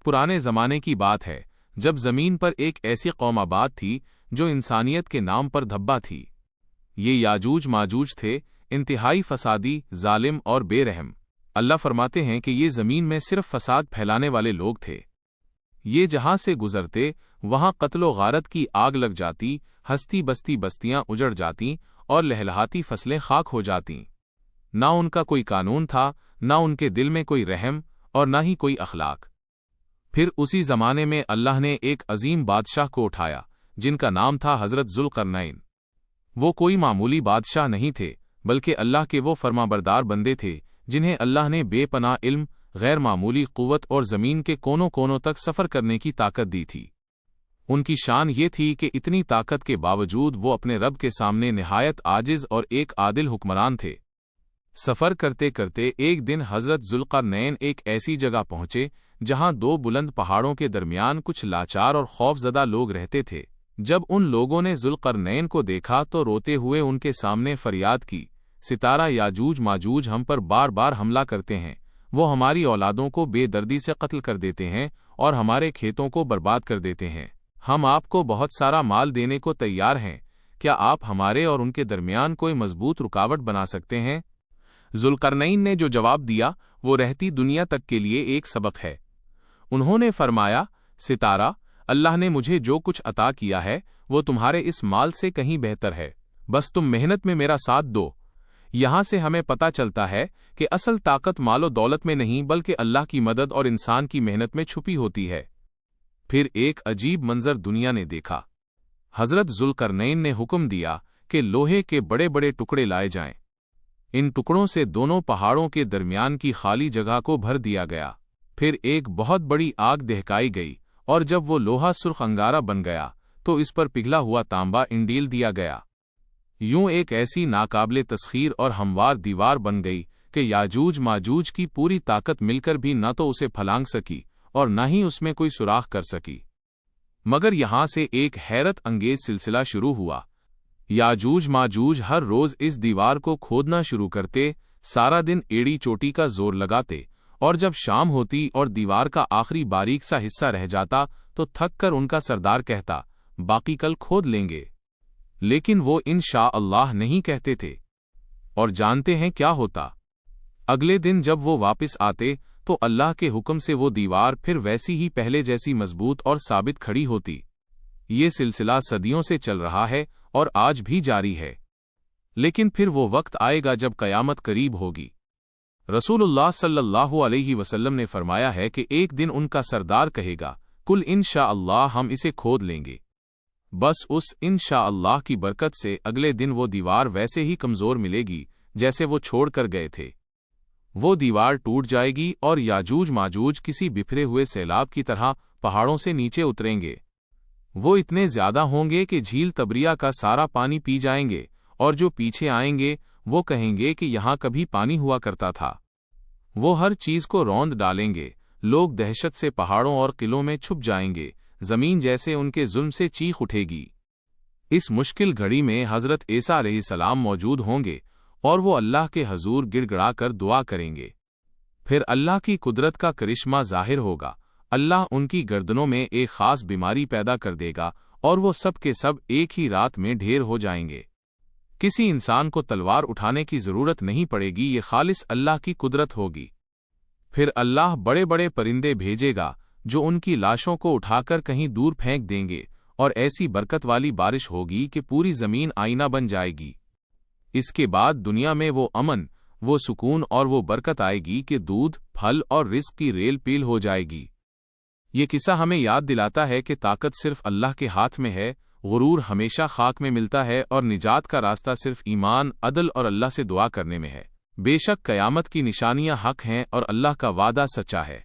पुराने ज़माने की बात है जब ज़मीन पर एक ऐसी कौम आबाद थी जो इंसानियत के नाम पर धब्बा थी। ये याजूज माजूज थे, इंतहाई फसादी, जालिम और बेरहम। अल्लाह फरमाते हैं कि ये ज़मीन में सिर्फ फसाद फैलाने वाले लोग थे। ये जहां से गुजरते वहां कत्लो गारत की आग लग जाती, हस्ती बस्ती बस्तियां उजड़ जाती और लहलहाती फसलें खाक हो जातीं। ना उनका कोई कानून था, ना उनके दिल में कोई रहम और ना ही कोई अखलाक। फिर उसी ज़माने में अल्लाह ने एक अजीम बादशाह को उठाया जिनका नाम था हज़रत ज़ुल्क़रनैन। वो कोई मामूली बादशाह नहीं थे, बल्कि अल्लाह के वो फरमाबरदार बंदे थे जिन्हें अल्लाह ने बेपनाह इल्म, गैर मामूली क़ुव्वत और ज़मीन के कोनों कोनों तक सफ़र करने की ताकत दी थी। उनकी शान ये थी कि इतनी ताकत के बावजूद वो अपने रब के सामने निहायत आजिज़ और एक आदिल हुक्मरान थे। सफ़र करते करते एक दिन हज़रत ज़ुल्क़रनैन एक ऐसी जगह पहुँचे जहाँ दो बुलंद पहाड़ों के दरमियान कुछ लाचार और खौफज़दा लोग रहते थे। जब उन लोगों ने ज़ुल्क़रनैन को देखा तो रोते हुए उनके सामने फरियाद की, सितारा, याजूज माजूज हम पर बार बार हमला करते हैं, वो हमारी औलादों को बेदर्दी से कत्ल कर देते हैं और हमारे खेतों को बर्बाद कर देते हैं। हम आपको बहुत सारा माल देने को तैयार हैं, क्या आप हमारे और उनके दरमियान कोई मजबूत रुकावट बना सकते हैं? ज़ुल्क़रनैन ने जो जवाब दिया वो रहती दुनिया तक के लिए एक सबक है। उन्होंने फरमाया, सितारा, अल्लाह ने मुझे जो कुछ अता किया है वो तुम्हारे इस माल से कहीं बेहतर है, बस तुम मेहनत में मेरा साथ दो। यहाँ से हमें पता चलता है कि असल ताकत मालो दौलत में नहीं बल्कि अल्लाह की मदद और इंसान की मेहनत में छुपी होती है। फिर एक अजीब मंजर दुनिया ने देखा। हज़रत ज़ुल्क़रनैन ने हुक्म दिया कि लोहे के बड़े बड़े टुकड़े लाए जाएं। इन टुकड़ों से दोनों पहाड़ों के दरमियान की खाली जगह को भर दिया गया। फिर एक बहुत बड़ी आग दहकाई गई और जब वो लोहा सुर्ख अंगारा बन गया तो इस पर पिघला हुआ तांबा इंडील दिया गया। यूं एक ऐसी नाकाबिले तस्खीर और हमवार दीवार बन गई कि याजूज माजूज की पूरी ताकत मिलकर भी न तो उसे फलांग सकी और न ही उसमें कोई सुराख कर सकी। मगर यहां से एक हैरत अंगेज सिलसिला शुरू हुआ। याजूज माजूज हर रोज इस दीवार को खोदना शुरू करते, सारा दिन एड़ी चोटी का जोर लगाते और जब शाम होती और दीवार का आखिरी बारीक सा हिस्सा रह जाता तो थक कर उनका सरदार कहता, बाकी कल खोद लेंगे। लेकिन वो इंशाअल्लाह नहीं कहते थे। और जानते हैं क्या होता? अगले दिन जब वो वापस आते तो अल्लाह के हुक्म से वो दीवार फिर वैसी ही पहले जैसी मजबूत और साबित खड़ी होती। ये सिलसिला सदियों से चल रहा है और आज भी जारी है। लेकिन फिर वो वक्त आएगा जब कयामत करीब होगी। रसूलुल्लाह सल्लल्लाहु अलैहि वसल्लम ने फरमाया है कि एक दिन उनका सरदार कहेगा, कुल इंशाअल्लाह हम इसे खोद लेंगे। बस उस इंशाअल्लाह की बरकत से अगले दिन वो दीवार वैसे ही कमज़ोर मिलेगी जैसे वो छोड़ कर गए थे। वो दीवार टूट जाएगी और याजूज माजूज किसी बिखरे हुए सैलाब की तरह पहाड़ों से नीचे उतरेंगे। वो इतने ज्यादा होंगे कि झील तबरिया का सारा पानी पी जाएंगे और जो पीछे आएंगे वो कहेंगे कि यहाँ कभी पानी हुआ करता था। वो हर चीज को रौंद डालेंगे, लोग दहशत से पहाड़ों और किलों में छुप जाएंगे, जमीन जैसे उनके जुल्म से चीख उठेगी। इस मुश्किल घड़ी में हजरत ईसा अलैहिस्सलाम मौजूद होंगे और वो अल्लाह के हजूर गिड़गिड़ा कर दुआ करेंगे। फिर अल्लाह की कुदरत का करिश्मा जाहिर होगा। अल्लाह उनकी गर्दनों में एक खास बीमारी पैदा कर देगा और वो सब के सब एक ही रात में ढेर हो जाएंगे। किसी इंसान को तलवार उठाने की जरूरत नहीं पड़ेगी, ये खालिस अल्लाह की कुदरत होगी। फिर अल्लाह बड़े बड़े परिंदे भेजेगा जो उनकी लाशों को उठाकर कहीं दूर फेंक देंगे और ऐसी बरकत वाली बारिश होगी कि पूरी जमीन आईना बन जाएगी। इसके बाद दुनिया में वो अमन, वो सुकून और वो बरकत आएगी कि दूध, फल और रिज़्क की रेल पील हो जाएगी। ये किस्सा हमें याद दिलाता है कि ताकत सिर्फ अल्लाह के हाथ में है, गुरूर हमेशा खाक में मिलता है और निजात का रास्ता सिर्फ ईमान, अदल और अल्लाह से दुआ करने में है। बेशक क़यामत की निशानियां हक हैं और अल्लाह का वादा सच्चा है।